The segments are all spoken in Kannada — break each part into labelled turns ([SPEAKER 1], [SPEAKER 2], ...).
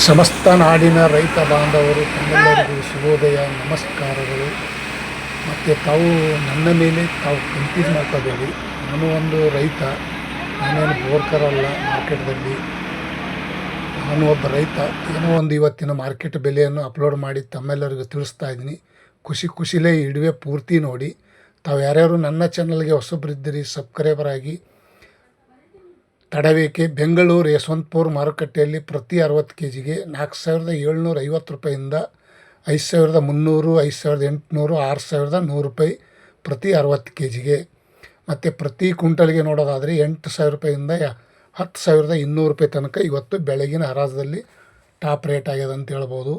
[SPEAKER 1] ಸಮಸ್ತ ನಾಡಿನ ರೈತ ಬಾಂಧವರು ತಮ್ಮೆಲ್ಲರಿಗೂ ಶುಭೋದಯ, ನಮಸ್ಕಾರಗಳು. ಮತ್ತು ತಾವು ನನ್ನ ಮೇಲೆ ತಾವು ಕನ್ಫ್ಯೂಸ್ ಮಾಡ್ಕೋಬೇಡಿ. ನಾನು ಒಂದು ರೈತ, ನಾನೇನು ಬ್ರೋಕರ್ ಅಲ್ಲ. ಮಾರ್ಕೆಟ್ದಲ್ಲಿ ನಾನು ಒಬ್ಬ ರೈತ. ಏನೋ ಒಂದು ಇವತ್ತಿನ ಮಾರ್ಕೆಟ್ ಬೆಲೆಯನ್ನು ಅಪ್ಲೋಡ್ ಮಾಡಿ ತಮ್ಮೆಲ್ಲರಿಗೂ ತಿಳಿಸ್ತಾ ಇದ್ದೀನಿ. ಖುಷಿಲೇ ಇಡುವೆ ಪೂರ್ತಿ ನೋಡಿ. ತಾವು ಯಾರ್ಯಾರು ನನ್ನ ಚಾನಲ್ಗೆ ಹೊಸಬರಿದ್ದೀರಿ ಸಬ್ಸ್ಕ್ರೈಬರ್ ಆಗಿ. ತಡವೇಕೆ ಬೆಂಗಳೂರು ಯಶವಂತಪುರ ಮಾರುಕಟ್ಟೆಯಲ್ಲಿ ಪ್ರತಿ 60 ಕೆ ಜಿಗೆ 4750 ರೂಪಾಯಿಂದ 5300, 5800, 6100 ರೂಪಾಯಿ ಪ್ರತಿ 60 ಕೆ ಜಿಗೆ. ಮತ್ತು ಪ್ರತಿ ಕ್ವಿಂಟಲ್ಗೆ ನೋಡೋದಾದರೆ 8000 ರೂಪಾಯಿಂದ 10,200 ರೂಪಾಯಿ ತನಕ ಇವತ್ತು ಬೆಳಗಿನ ಹರಾಜದಲ್ಲಿ ಟಾಪ್ ರೇಟ್ ಆಗ್ಯದ ಅಂತ ಹೇಳ್ಬೋದು.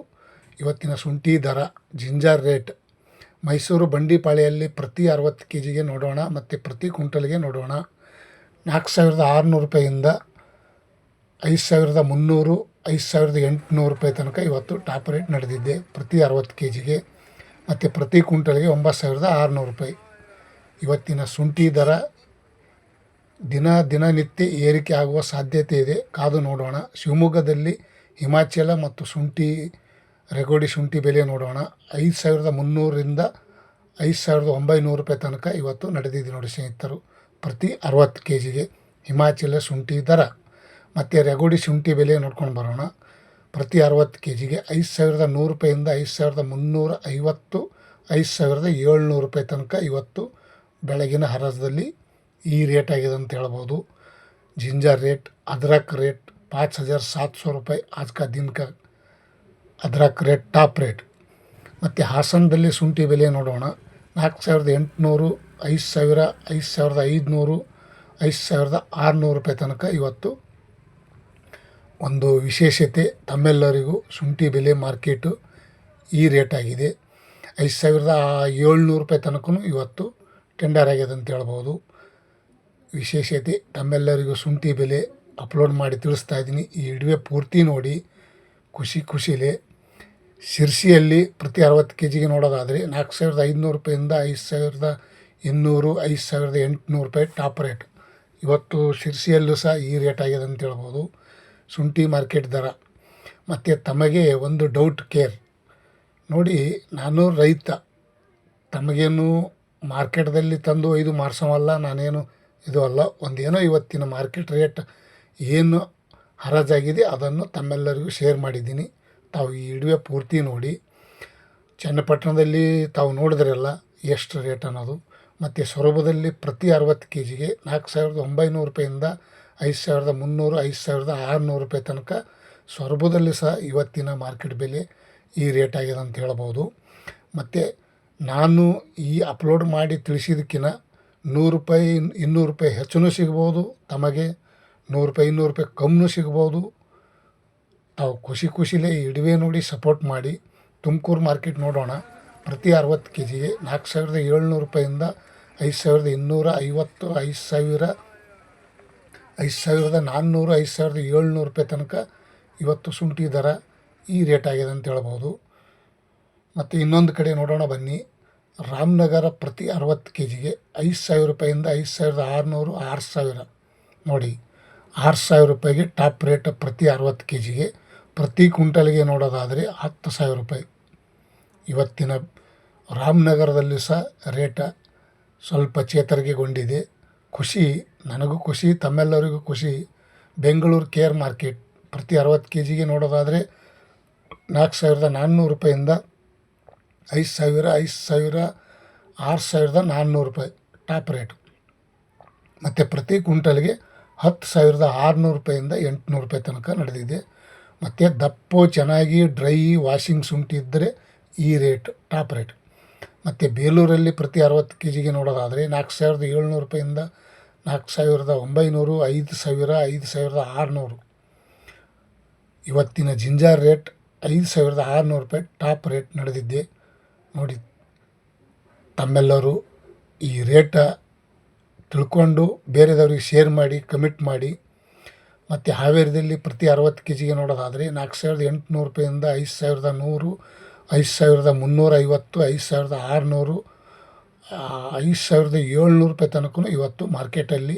[SPEAKER 1] ಇವತ್ತಿನ ಶುಂಠಿ ದರ, ಜಿಂಜರ್ ರೇಟ್ ಮೈಸೂರು ಬಂಡಿಪಾಳ್ಯಲ್ಲಿ ಪ್ರತಿ 60 ಕೆ ಜಿಗೆ ನೋಡೋಣ ಮತ್ತು ಪ್ರತಿ ಕ್ವಿಂಟಲ್ಗೆ ನೋಡೋಣ. 4600 ರೂಪಾಯಿಂದ 5300, 5800 ರೂಪಾಯಿ ತನಕ ಇವತ್ತು ಟಾಪ್ ರೇಟ್ ನಡೆದಿದೆ ಪ್ರತಿ 60 ಕೆ ಜಿಗೆ. ಮತ್ತು ಪ್ರತಿ ಕ್ವಿಂಟಲ್ಗೆ 9600 ರೂಪಾಯಿ. ಇವತ್ತಿನ ಶುಂಠಿ ದರ ದಿನನಿತ್ಯ ಏರಿಕೆ ಆಗುವ ಸಾಧ್ಯತೆ ಇದೆ, ಕಾದು ನೋಡೋಣ. ಶಿವಮೊಗ್ಗದಲ್ಲಿ ಹಿಮಾಚಲ ಮತ್ತು ರೆಗೋಡಿ ಶುಂಠಿ ಬೆಲೆ ನೋಡೋಣ. 5300ರಿಂದ 5900 ರೂಪಾಯಿ ತನಕ ಇವತ್ತು ನಡೆದಿದೆ ನೋಡಿ ಸ್ನೇಹಿತರು, ಪ್ರತಿ 60 ಕೆ ಜಿಗೆ ಹಿಮಾಚಲ ಶುಂಠಿ ದರ. ಮತ್ತು ರೆಗೋಡಿ ಶುಂಠಿ ಬೆಲೆ ನೋಡ್ಕೊಂಡು ಬರೋಣ. ಪ್ರತಿ 60 ಕೆ ಜಿಗೆ 5100 ರೂಪಾಯಿಂದ 5350, 5700 ರೂಪಾಯಿ ತನಕ ಇವತ್ತು ಬೆಳಗಿನ ಹರಾಜದಲ್ಲಿ ಈ ರೇಟ್ ಆಗಿದೆ ಅಂತ ಹೇಳ್ಬೋದು. ಜಿಂಜರ್ ರೇಟ್, ಅದ್ರಕ್ ರೇಟ್ 5700 ರೂಪಾಯಿ आज का दिन का ಅದ್ರಕ್ ರೇಟ್ ಟಾಪ್ ರೇಟ್. ಮತ್ತು ಹಾಸನದಲ್ಲಿ ಶುಂಠಿ ಬೆಲೆ ನೋಡೋಣ. 4800, 5000, 5500, 5600 ರೂಪಾಯಿ ತನಕ ಇವತ್ತು ಒಂದು ವಿಶೇಷತೆ. ತಮ್ಮೆಲ್ಲರಿಗೂ ಶುಂಠಿ ಬೆಲೆ ಮಾರ್ಕೆಟು ಈ ರೇಟ್ ಆಗಿದೆ. 5700 ರೂಪಾಯಿ ತನಕ ಇವತ್ತು ಟೆಂಡರ್ ಆಗಿದೆ ಅಂತ ಹೇಳ್ಬೋದು. ವಿಶೇಷತೆ ತಮ್ಮೆಲ್ಲರಿಗೂ ಶುಂಠಿ ಬೆಲೆ ಅಪ್ಲೋಡ್ ಮಾಡಿ ತಿಳಿಸ್ತಾ ಇದ್ದೀನಿ. ಈ ವಿಡಿಯೋ ಪೂರ್ತಿ ನೋಡಿ. ಖುಷಿಲೇ ಶಿರ್ಸಿಯಲ್ಲಿ ಪ್ರತಿ 60 ಕೆ ಜಿಗೆ ನೋಡೋದಾದರೆ 4500 ರೂಪಾಯಿಂದ 5200, 5800 ರೂಪಾಯಿ ಟಾಪ್ ರೇಟ್. ಇವತ್ತು ಶಿರ್ಸಿಯಲ್ಲೂ ಸಹ ಈ ರೇಟ್ ಆಗಿದೆ ಅಂತ ಹೇಳ್ಬೋದು ಶುಂಠಿ ಮಾರ್ಕೆಟ್ ದರ. ಮತ್ತು ತಮಗೆ ಒಂದು ಡೌಟ್ ಕೇರ್ ನೋಡಿ, ನಾನು ರೈತ, ತಮಗೇನು ಮಾರ್ಕೆಟ್ದಲ್ಲಿ ತಂದು ಇದು ಮಾರ್ಸೋವಲ್ಲ, ನಾನೇನು ಇದು ಅಲ್ಲ. ಒಂದೇನೋ ಇವತ್ತಿನ ಮಾರ್ಕೆಟ್ ರೇಟ್ ಏನು ಹರಾಜಾಗಿದೆ ಅದನ್ನು ತಮ್ಮೆಲ್ಲರಿಗೂ ಶೇರ್ ಮಾಡಿದ್ದೀನಿ. ತಾವು ಈ ವಿಡಿಯೋ ಪೂರ್ತಿ ನೋಡಿ. ಚನ್ನಪಟ್ಟಣದಲ್ಲಿ ತಾವು ನೋಡಿದ್ರಲ್ಲ ಎಷ್ಟು ರೇಟ್ ಅನ್ನೋದು. ಮತ್ತು ಸೊರಬದಲ್ಲಿ ಪ್ರತಿ 60 ಕೆ ಜಿಗೆ 4900 ರೂಪಾಯಿಂದ 5300, 5600 ರೂಪಾಯಿ ತನಕ ಸೊರಬದಲ್ಲಿ ಸಹ ಇವತ್ತಿನ ಮಾರ್ಕೆಟ್ ಬೆಲೆ ಈ ರೇಟ್ ಆಗಿದೆ ಅಂತ ಹೇಳ್ಬೋದು. ಮತ್ತು ನಾನು ಈ ಅಪ್ಲೋಡ್ ಮಾಡಿ ತಿಳಿಸಿದ್ದಕ್ಕಿಂತ 100 ರೂಪಾಯಿ 200 ರೂಪಾಯಿ ಹೆಚ್ಚೂ ಸಿಗ್ಬೋದು, ತಮಗೆ 100 ರೂಪಾಯಿ 200 ರೂಪಾಯಿ ಕಮ್ಮೂ ಸಿಗ್ಬೋದು. ತಾವು ಖುಷಿಲೇ ಈ ವಿಡಿಯೋ ನೋಡಿ ಸಪೋರ್ಟ್ ಮಾಡಿ. ತುಮಕೂರು ಮಾರ್ಕೆಟ್ ನೋಡೋಣ. ಪ್ರತಿ 60 ಕೆ ಜಿಗೆ 4700 ರೂಪಾಯಿಂದ 5250, 5400, 5700 ರೂಪಾಯಿ ತನಕ ಇವತ್ತು ಶುಂಠಿ ದರ ಈ ರೇಟ್ ಆಗಿದೆ ಅಂತ ಹೇಳ್ಬೋದು. ಮತ್ತು ಇನ್ನೊಂದು ಕಡೆ ನೋಡೋಣ ಬನ್ನಿ. ರಾಮನಗರ ಪ್ರತಿ 60 ಕೆ ಜಿಗೆ 5000 ರೂಪಾಯಿಂದ 5600, 6000 ನೋಡಿ, 6000 ರೂಪಾಯಿಗೆ ಟಾಪ್ ರೇಟ್ ಪ್ರತಿ 60 ಕೆ ಜಿಗೆ. ಪ್ರತಿ ಕ್ವಿಂಟಲ್ಗೆ ನೋಡೋದಾದರೆ 10,000 ರೂಪಾಯಿ. ಇವತ್ತಿನ ರಾಮನಗರದಲ್ಲಿ ಸಹ ರೇಟ ಸ್ವಲ್ಪ ಚೇತರಿಕೆಗೊಂಡಿದೆ. ನನಗೂ ಖುಷಿ, ತಮ್ಮೆಲ್ಲರಿಗೂ ಖುಷಿ. ಬೆಂಗಳೂರು ಕೇರ್ ಮಾರ್ಕೆಟ್ ಪ್ರತಿ 60 ಕೆ ಜಿಗೆ ನೋಡೋದಾದರೆ 4400 ರೂಪಾಯಿಂದ 5000, 5000, 6400 ರೂಪಾಯಿ ಟಾಪ್ ರೇಟ್. ಮತ್ತು ಪ್ರತಿ ಕ್ವಿಂಟಲ್ಗೆ 10,600 ರೂಪಾಯಿಂದ 800 ರೂಪಾಯಿ ತನಕ ನಡೆದಿದೆ. ಮತ್ತು ದಪ್ಪು ಚೆನ್ನಾಗಿ ಡ್ರೈ ವಾಷಿಂಗ್ ಶುಂಠಿ ಇದ್ದರೆ ಈ ರೇಟ್ ಟಾಪ್ ರೇಟ್. ಮತ್ತು ಬೇಲೂರಲ್ಲಿ ಪ್ರತಿ 60 ಕೆ ಜಿಗೆ ನೋಡೋದಾದರೆ 4700 ರೂಪಾಯಿಂದ 4900, 5000, 5600. ಇವತ್ತಿನ ಜಿಂಜರ್ ರೇಟ್ 5600 ರೂಪಾಯಿ ಟಾಪ್ ರೇಟ್ ನಡೆದಿದೆ ನೋಡಿ. ತಮ್ಮೆಲ್ಲರೂ ಈ ರೇಟ ತಿಳ್ಕೊಂಡು ಬೇರೆದವ್ರಿಗೆ ಶೇರ್ ಮಾಡಿ, ಕಮೆಂಟ್ ಮಾಡಿ. ಮತ್ತು ಹಾವೇರಿಯಲ್ಲಿ ಪ್ರತಿ 60 ಕೆ ಜಿಗೆ ನೋಡೋದಾದರೆ 4800 ರೂಪಾಯಿಂದ 5100, 5350, 5600, 5700 ರೂಪಾಯಿ ತನಕ ಇವತ್ತು ಮಾರ್ಕೆಟಲ್ಲಿ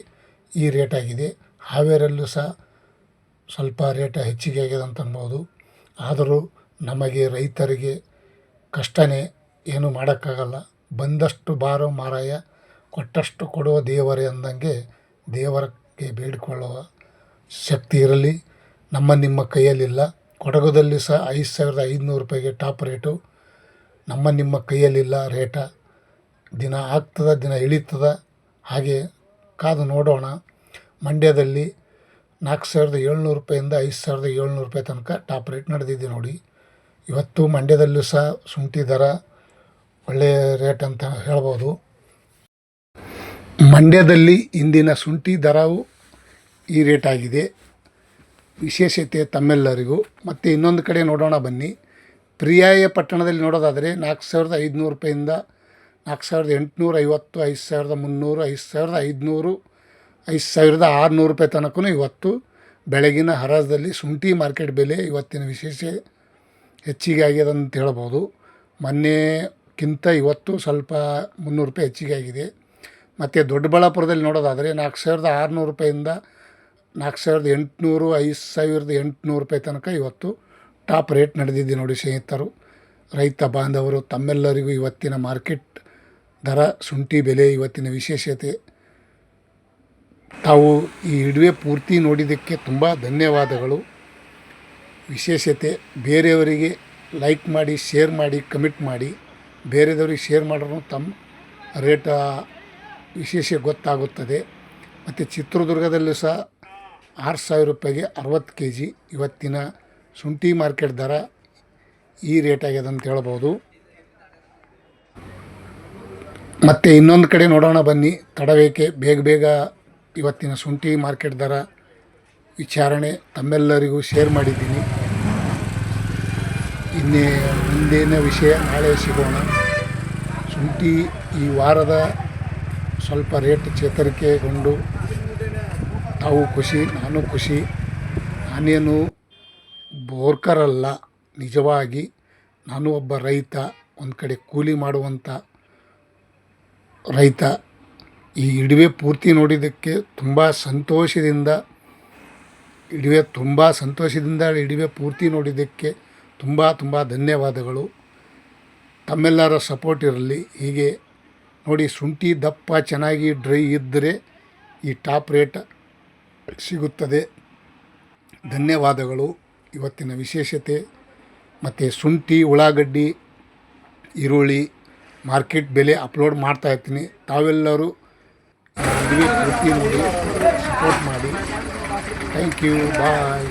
[SPEAKER 1] ಈ ರೇಟ್ ಆಗಿದೆ. ಹಾವೇರಿಯಲ್ಲೂ ಸಹ ಸ್ವಲ್ಪ ರೇಟ್ ಹೆಚ್ಚಿಗೆ ಆಗಿದೆ ಅಂತ ಅನ್ಬೋದು. ಆದರೂ ನಮಗೆ ರೈತರಿಗೆ ಕಷ್ಟನೇ, ಏನೂ ಮಾಡೋಕ್ಕಾಗಲ್ಲ. ಬಂದಷ್ಟು ಬಾರೋ ಮಾರಾಯ, ಕೊಟ್ಟಷ್ಟು ಕೊಡುವ ದೇವರೇ ಅಂದಂಗೆ ದೇವರಿಗೆ ಬೇಡಿಕೊಳ್ಳುವ ಶಕ್ತಿ ಇರಲಿ. ನಿಮ್ಮ ಕೈಯಲ್ಲಿಲ್ಲ. ಕೊಡಗುದಲ್ಲಿ ಸಹ 5,500 ರೂಪಾಯಿಗೆ ಟಾಪ್ ರೇಟು. ನಿಮ್ಮ ಕೈಯಲ್ಲಿಲ್ಲ ರೇಟ. ದಿನ ಆಗ್ತದ, ದಿನ ಇಳೀತದ, ಹಾಗೆ ಕಾದು ನೋಡೋಣ. ಮಂಡ್ಯದಲ್ಲಿ 4,700 ರೂಪಾಯಿಂದ 5,700 ರೂಪಾಯಿ ತನಕ ಟಾಪ್ ರೇಟ್ ನಡೆದಿದೆ ನೋಡಿ. ಇವತ್ತು ಮಂಡ್ಯದಲ್ಲೂ ಸಹ ಶುಂಠಿ ದರ ಒಳ್ಳೆಯ ರೇಟ್ ಅಂತ ಹೇಳ್ಬೋದು. ಮಂಡ್ಯದಲ್ಲಿ ಇಂದಿನ ಶುಂಠಿ ದರವು ಈ ರೇಟ್ ಆಗಿದೆ. ವಿಶೇಷತೆ ತಮ್ಮೆಲ್ಲರಿಗೂ. ಮತ್ತು ಇನ್ನೊಂದು ಕಡೆ ನೋಡೋಣ ಬನ್ನಿ. ಪರ್ಯಾಯ ಪಟ್ಟಣದಲ್ಲಿ ನೋಡೋದಾದರೆ 4,500 ರೂಪಾಯಿಂದ 4,850, 5,300, 5,500, 5,600 ರೂಪಾಯಿ ತನಕ ಇವತ್ತು ಬೆಳಗಿನ ಹರಾಜಲ್ಲಿ ಶುಂಠಿ ಮಾರ್ಕೆಟ್ ಬೆಲೆ ಇವತ್ತಿನ ವಿಶೇಷ ಹೆಚ್ಚಿಗೆ ಆಗ್ಯದ ಅಂತ ಹೇಳ್ಬೋದು. ಮೊನ್ನೆಕ್ಕಿಂತ ಇವತ್ತು ಸ್ವಲ್ಪ 300 ರೂಪಾಯಿ ಹೆಚ್ಚಿಗೆ ಆಗಿದೆ. ಮತ್ತು ದೊಡ್ಡಬಳ್ಳಾಪುರದಲ್ಲಿ ನೋಡೋದಾದರೆ 4,600 ರೂಪಾಯಿಂದ 4,800, 5,800 ರೂಪಾಯಿ ತನಕ ಇವತ್ತು ಟಾಪ್ ರೇಟ್ ನಡೆದಿದೆ ನೋಡಿ ಸ್ನೇಹಿತರು. ರೈತ ಬಾಂಧವರು ತಮ್ಮೆಲ್ಲರಿಗೂ ಇವತ್ತಿನ ಮಾರ್ಕೆಟ್ ದರ, ಶುಂಠಿ ಬೆಲೆ, ಇವತ್ತಿನ ವಿಶೇಷತೆ, ತಾವು ಈ ವಿಡಿಯೋ ಪೂರ್ತಿ ನೋಡಿದ್ದಕ್ಕೆ ತುಂಬ ಧನ್ಯವಾದಗಳು. ವಿಶೇಷತೆ ಬೇರೆಯವರಿಗೆ ಲೈಕ್ ಮಾಡಿ, ಶೇರ್ ಮಾಡಿ, ಕಮೆಂಟ್ ಮಾಡಿ. ಬೇರೆದವ್ರಿಗೆ ಶೇರ್ ಮಾಡಿದ್ರು ತಮ್ಮ ರೇಟ ವಿಶೇಷ ಗೊತ್ತಾಗುತ್ತದೆ. ಮತ್ತು ಚಿತ್ರದುರ್ಗದಲ್ಲೂ ಸಹ 6,000 ರೂಪಾಯಿಗೆ 60 kg ಇವತ್ತಿನ ಶುಂಠಿ ಮಾರ್ಕೆಟ್ ದರ ಈ ರೇಟ್ ಆಗ್ಯದ ಅಂತ ಹೇಳ್ಬೋದು. ಮತ್ತು ಇನ್ನೊಂದು ಕಡೆ ನೋಡೋಣ ಬನ್ನಿ. ತಡವೇಕೆ, ಬೇಗ ಇವತ್ತಿನ ಶುಂಠಿ ಮಾರ್ಕೆಟ್ ದರ ವಿಚಾರಣೆ ತಮ್ಮೆಲ್ಲರಿಗೂ ಶೇರ್ ಮಾಡಿದ್ದೀನಿ. ಮುಂದಿನ ವಿಷಯ ನಾಳೆ ಸಿಗೋಣ. ಶುಂಠಿ ಈ ವಾರದ ಸ್ವಲ್ಪ ರೇಟ್ ಚೇತರಿಕೆಗೊಂಡು ತಾವು ಖುಷಿ, ನಾನು ಖುಷಿ. ನಾನೇನು ಬೋರ್ಕರಲ್ಲ, ನಿಜವಾಗಿ ನಾನು ಒಬ್ಬ ರೈತ, ಒಂದು ಕಡೆ ಕೂಲಿ ಮಾಡುವಂಥ ರೈತ. ಈ ವಿಡಿಯೋ ಪೂರ್ತಿ ನೋಡಿದ್ದಕ್ಕೆ ತುಂಬ ಸಂತೋಷದಿಂದ ವಿಡಿಯೋ ಪೂರ್ತಿ ನೋಡಿದ್ದಕ್ಕೆ ತುಂಬ ಧನ್ಯವಾದಗಳು. ತಮ್ಮೆಲ್ಲರ ಸಪೋರ್ಟ್ ಇರಲಿ. ಹೀಗೆ ನೋಡಿ, ಶುಂಠಿ ದಪ್ಪ ಚೆನ್ನಾಗಿ ಡ್ರೈ ಇದ್ದರೆ ಈ ಟಾಪ್ ರೇಟ್ ಸಿಗುತ್ತದೆ. ಧನ್ಯವಾದಗಳು. ಇವತ್ತಿನ ವಿಶೇಷತೆ ಮತ್ತು ಶುಂಠಿ, ಉಳ್ಳಾಗಡ್ಡಿ, ಈರುಳ್ಳಿ ಮಾರ್ಕೆಟ್ ಬೆಲೆ ಅಪ್ಲೋಡ್ ಮಾಡ್ತಾಯಿರ್ತೀನಿ. ತಾವೆಲ್ಲರೂ ವಿಡಿಯೋ ಪೂರ್ತಿ ನೋಡಿ ಸಪೋರ್ಟ್ ಮಾಡಿ. Thank you. ಬಾಯ್.